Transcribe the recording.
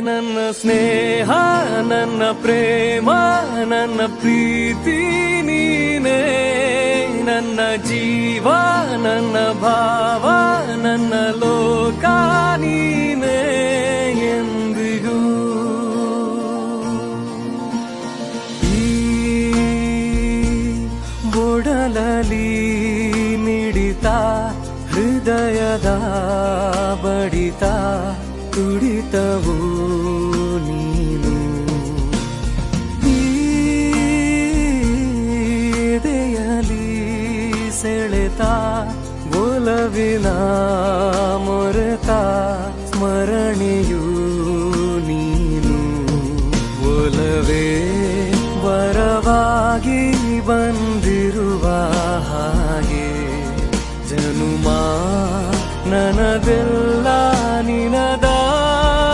ನನ್ನ ಸ್ನೇಹ ನನ್ನ ಪ್ರೇಮ ನನ್ನ ಪ್ರೀತಿ ನೀನೇ ನನ್ನ ಜೀವ ನನ್ನ ಭಾವ ನನ್ನ ಲೋಕ ನೀನೇ ಎಂದಿಗೂ ಈ ಬೊಡಲಲಿ ಮಿಡಿತ ಹೃದಯದ ಬಡಿತ ತುಡಿತವು ನೀನು ಈ ಎದೆಯಲಿ ಸೆಳೆತ ಒಲವಿನ ಮೊರೆ